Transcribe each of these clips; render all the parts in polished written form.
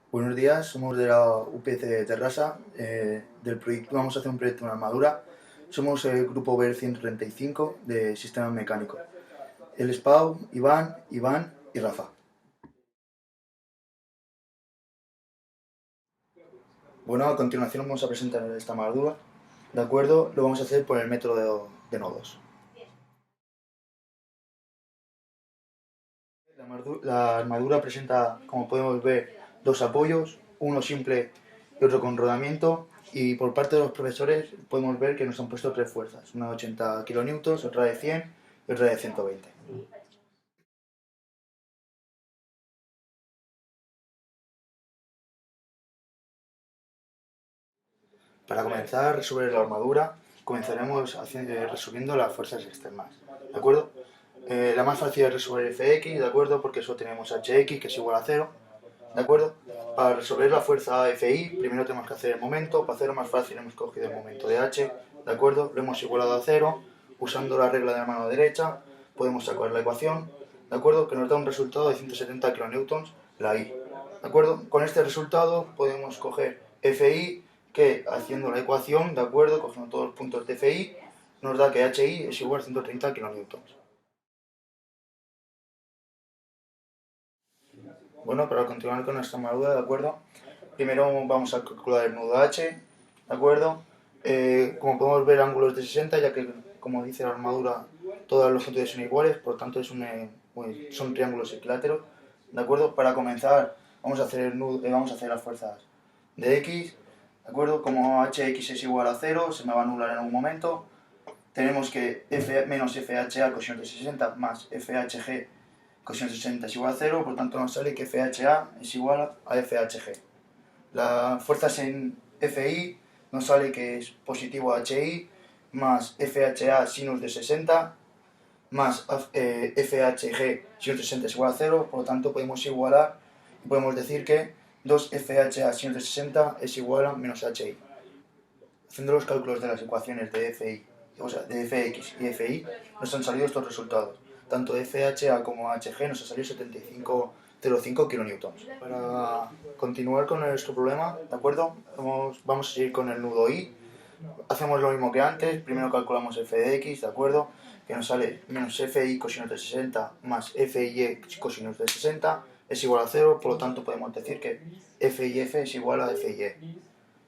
Buenos días, somos de la UPC de Terrassa, del proyecto, vamos a hacer un proyecto de una armadura. Somos el grupo BER 135 de Sistemas Mecánicos. El es Pau, Iván y Rafa. Bueno, a continuación vamos a presentar esta armadura. ¿De acuerdo? Lo vamos a hacer por el método de nodos. La armadura presenta, como podemos ver, dos apoyos, uno simple y otro con rodamiento. Y por parte de los profesores podemos ver que nos han puesto tres fuerzas, una de 80 kN, otra de 100 y otra de 120. Para comenzar a resolver la armadura, comenzaremos resolviendo las fuerzas externas, ¿de acuerdo? La más fácil es resolver Fx, ¿de acuerdo? Porque solo tenemos Hx, que es igual a 0, ¿de acuerdo? Para resolver la fuerza Fi, primero tenemos que hacer el momento. Para hacerlo más fácil hemos cogido el momento de H, ¿de acuerdo? Lo hemos igualado a 0. Usando la regla de la mano derecha, podemos sacar la ecuación, ¿de acuerdo? Que nos da un resultado de 170 kN, la I, ¿de acuerdo? Con este resultado podemos coger Fi, que haciendo la ecuación, ¿de acuerdo? Cogiendo todos los puntos de Fi, nos da que Hi es igual a 130 kN. Bueno, para continuar con nuestra armadura, ¿de acuerdo? Primero vamos a calcular el nudo H, ¿de acuerdo? Como podemos ver, ángulos de 60, ya que, como dice la armadura, todas las longitudes son iguales, por lo tanto son triángulos equiláteros, ¿de acuerdo? Para comenzar, vamos a hacer, vamos a hacer las fuerzas de X, ¿de acuerdo? Como Hx es igual a 0, se me va a anular en algún momento. Tenemos que F menos FHA coseno de 60 más FHG coseno de 60 es igual a 0, por lo tanto nos sale que FHA es igual a FHG. Las fuerzas en Fi nos sale que es positivo HI más FHA sinus de 60 más FHG sinus de 60 es igual a 0, por lo tanto podemos igualar y podemos decir que 2 FHA sinus de 60 es igual a menos HI. Haciendo los cálculos de las ecuaciones de Fi, o sea, de Fx y Fi, nos han salido estos resultados. Tanto FHA como Hg nos ha salido 75,05 kN. Para continuar con nuestro problema, ¿de acuerdo? Vamos a seguir con el nudo I. Hacemos lo mismo que antes, primero calculamos f de x, ¿de acuerdo? Que nos sale menos fi cosinus de 60 más fi cosinus de 60 es igual a 0, por lo tanto podemos decir que f y f es igual a f y e.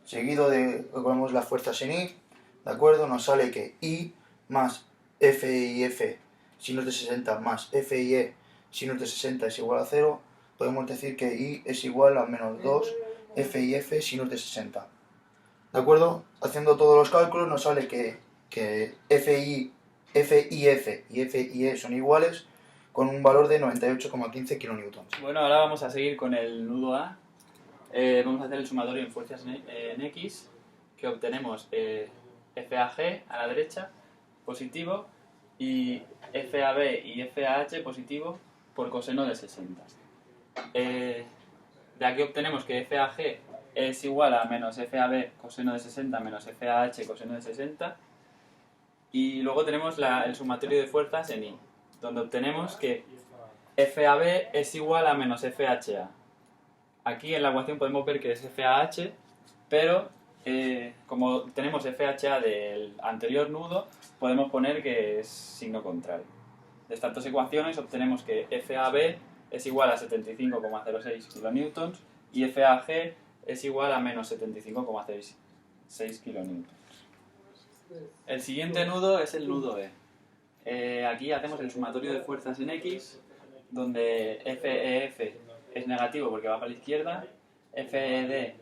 Seguido de calculamos las fuerzas en I, ¿de acuerdo? Nos sale que I más F y F sinus de 60 más F y E sinus de 60 es igual a 0. Podemos decir que I es igual a menos 2 F y F sinus de 60. ¿De acuerdo? Haciendo todos los cálculos nos sale que F y F y F y E son iguales con un valor de 98,15 kN. Bueno, ahora vamos a seguir con el nudo A. Vamos a hacer el sumatorio en fuerzas en X, que obtenemos FAG a la derecha, positivo, y FAB y FAH positivo por coseno de 60. De aquí obtenemos que FAG es igual a menos FAB coseno de 60 menos FAH coseno de 60. Y luego tenemos el sumatorio de fuerzas en I, donde obtenemos que FAB es igual a menos FHA. Aquí en la ecuación podemos ver que es FAH, pero como tenemos FHA del anterior nudo, podemos poner que es signo contrario. De estas dos ecuaciones obtenemos que FAB es igual a 75,06 kN y FAG es igual a menos 75,06 kN. El siguiente nudo es el nudo E. Aquí hacemos el sumatorio de fuerzas en X, donde FEF es negativo porque va para la izquierda, FED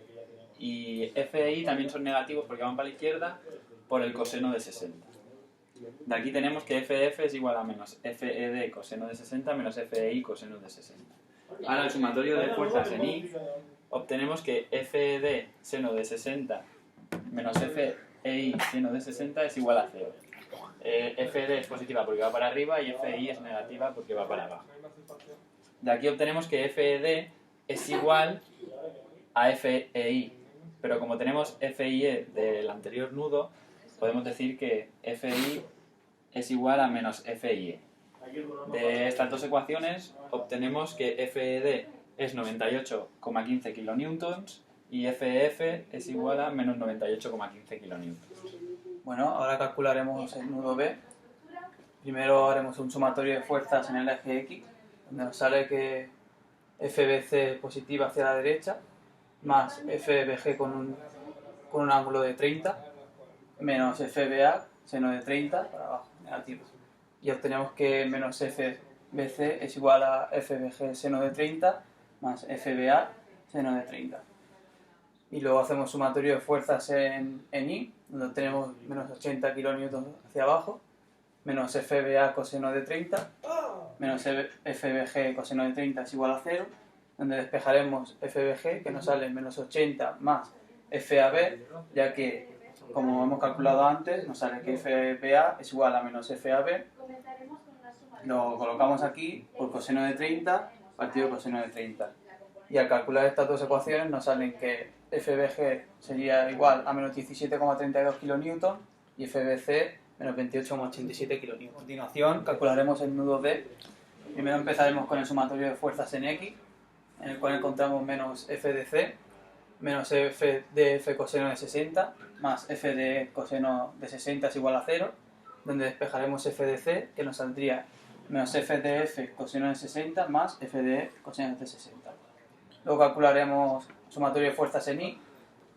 y FI también son negativos porque van para la izquierda por el coseno de 60. De aquí tenemos que FF es igual a menos FED coseno de 60 menos FEI coseno de 60. Ahora el sumatorio de fuerzas en I obtenemos que FED seno de 60 menos FEI seno de 60 es igual a 0. FD es positiva porque va para arriba y FI es negativa porque va para abajo. De aquí obtenemos que FED es igual a FEI, pero como tenemos FIE del anterior nudo, podemos decir que FI es igual a menos FIE. De estas dos ecuaciones obtenemos que FED es 98,15 kilonewtons y FEF es igual a menos 98,15 kilonewtons. Bueno, ahora calcularemos el nudo B. Primero haremos un sumatorio de fuerzas en el eje X, donde nos sale que FBC positiva hacia la derecha, más FBG con un ángulo de 30, menos FBA, seno de 30, para abajo, negativo. Y obtenemos que menos FBC es igual a FBG, seno de 30, más FBA, seno de 30. Y luego hacemos sumatorio de fuerzas en I, donde tenemos menos 80 kilonewtons hacia abajo, menos FBA coseno de 30, menos FBG coseno de 30 es igual a 0, donde despejaremos FBG, que nos sale menos 80 más FAB, ya que, como hemos calculado antes, nos sale que FBA es igual a menos FAB. Lo colocamos aquí por coseno de 30 partido coseno de 30. Y al calcular estas dos ecuaciones nos salen que FBG sería igual a menos 17,32 kilonewtons y FBC menos 28,87 kilonewtons. A continuación calcularemos el nudo D. Primero empezaremos con el sumatorio de fuerzas en X, en el cual encontramos menos FDC, menos FDF coseno de 60, más FDE coseno de 60 es igual a 0, donde despejaremos FDC, que nos saldría menos FDF coseno de 60 más FDE coseno de 60. Luego calcularemos sumatorio de fuerzas en I,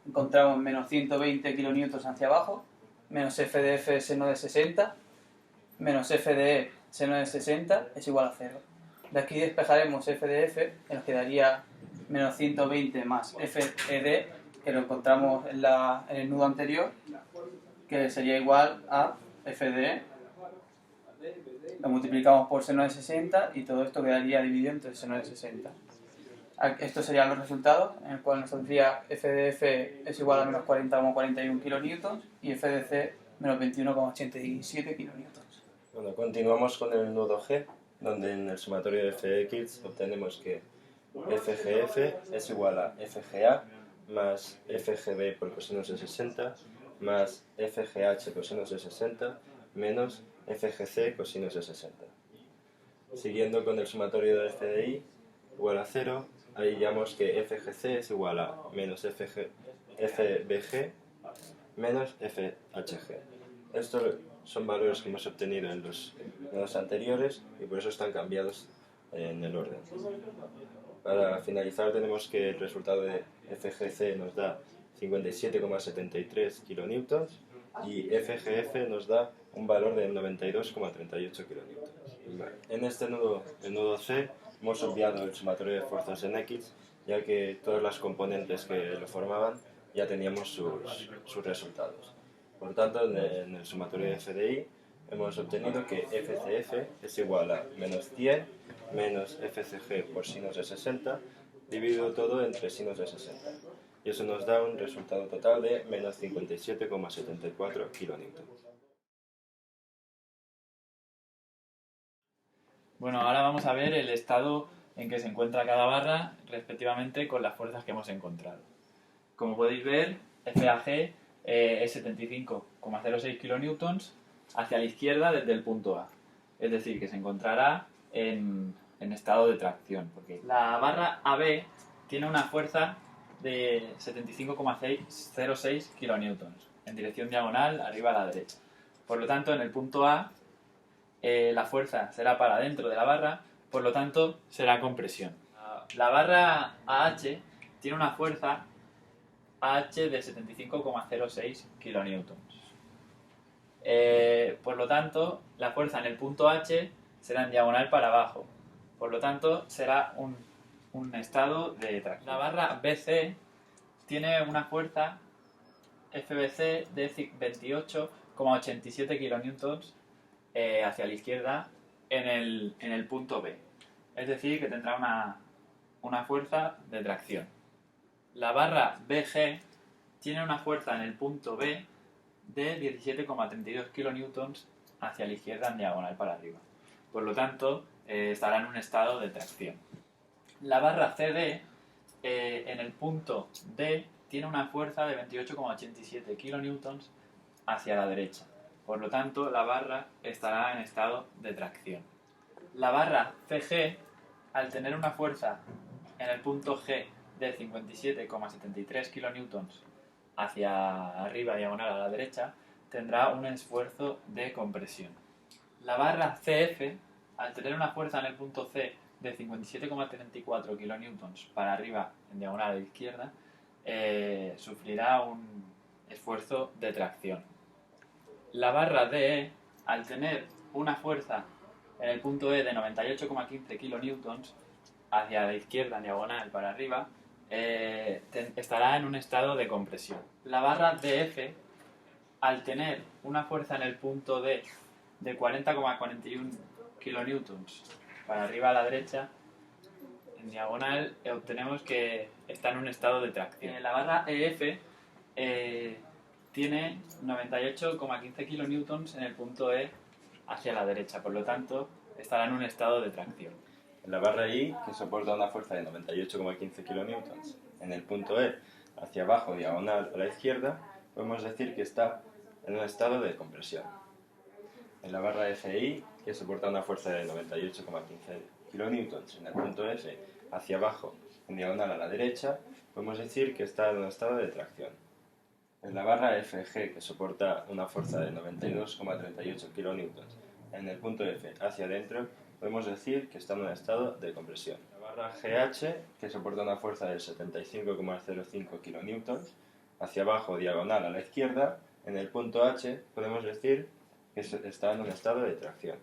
encontramos menos 120 kilonewtons hacia abajo, menos FDF seno de 60, menos FDE seno de 60 es igual a 0. De aquí despejaremos FDF, que nos quedaría menos 120 más FED, que lo encontramos en el nudo anterior, que sería igual a FDE. Lo multiplicamos por seno de 60 y todo esto quedaría dividido entre seno de 60. Estos serían los resultados, en el cual nos saldría FDF es igual a menos 40,41 kilonewtons y FDC menos 21,87 kilonewtons. Bueno, continuamos con el nudo G, donde en el sumatorio de FX obtenemos que FGF es igual a FGA más FGB por coseno de 60 más FGH coseno de 60 menos FGC coseno de 60. Siguiendo con el sumatorio de FDI igual a 0, ahí hallamos que FGC es igual a menos FBG menos FHG. Estos son valores que hemos obtenido en los nodos anteriores y por eso están cambiados en el orden. Para finalizar tenemos que el resultado de FGC nos da 57,73 kilonewtons y FGF nos da un valor de 92,38 kilonewtons. En este nudo, el nudo C, hemos obviado el sumatorio de fuerzas en X, ya que todas las componentes que lo formaban ya teníamos sus resultados. Por tanto, en el sumatorio de FDI hemos obtenido que FCF es igual a menos 100 menos FCG por sinos de 60, dividido todo entre sinos de 60. Y eso nos da un resultado total de menos 57,74 kilonewtons. Bueno, ahora vamos a ver el estado en que se encuentra cada barra, respectivamente con las fuerzas que hemos encontrado. Como podéis ver, FAG es 75,06 kilonewtons hacia la izquierda desde el punto A. Es decir, que se encontrará en estado de tracción. Porque la barra AB tiene una fuerza de 75,06 kilonewtons en dirección diagonal arriba a la derecha. Por lo tanto, en el punto A la fuerza será para dentro de la barra, por lo tanto será compresión. La barra AH tiene una fuerza AH de 75,06 kilonewtons. Por lo tanto, la fuerza en el punto H será en diagonal para abajo. Por lo tanto, será un estado de tracción. La barra BC tiene una fuerza FBC de 28,87 kilonewtons hacia la izquierda en el punto B. Es decir, que tendrá una fuerza de tracción. La barra BG tiene una fuerza en el punto B de 17,32 kilonewtons hacia la izquierda en diagonal para arriba. Por lo tanto, estará en un estado de tracción. La barra CD en el punto D tiene una fuerza de 28,87 kilonewtons hacia la derecha. Por lo tanto, la barra estará en estado de tracción. La barra CG, al tener una fuerza en el punto G de 57,73 kN hacia arriba diagonal a la derecha, tendrá un esfuerzo de compresión. La barra CF, al tener una fuerza en el punto C de 57,34 kN para arriba en diagonal a la izquierda, sufrirá un esfuerzo de tracción. La barra DE, al tener una fuerza en el punto E de 98,15 kN hacia la izquierda en diagonal para arriba, estará en un estado de compresión. La barra DF, al tener una fuerza en el punto D de 40,41 kN para arriba a la derecha, en diagonal obtenemos que está en un estado de tracción. La barra EF tiene 98,15 kN en el punto E hacia la derecha, por lo tanto estará en un estado de tracción. La barra I, que soporta una fuerza de 98,15 kN en el punto E hacia abajo diagonal a la izquierda, podemos decir que está en un estado de compresión. En la barra FI, que soporta una fuerza de 98,15 kN en el punto F hacia abajo en diagonal a la derecha, podemos decir que está en un estado de tracción. En la barra FG, que soporta una fuerza de 92,38 kN en el punto F hacia adentro, podemos decir que está en un estado de compresión. La barra GH, que soporta una fuerza de 75,05 kN hacia abajo diagonal a la izquierda, en el punto H podemos decir que está en un estado de tracción.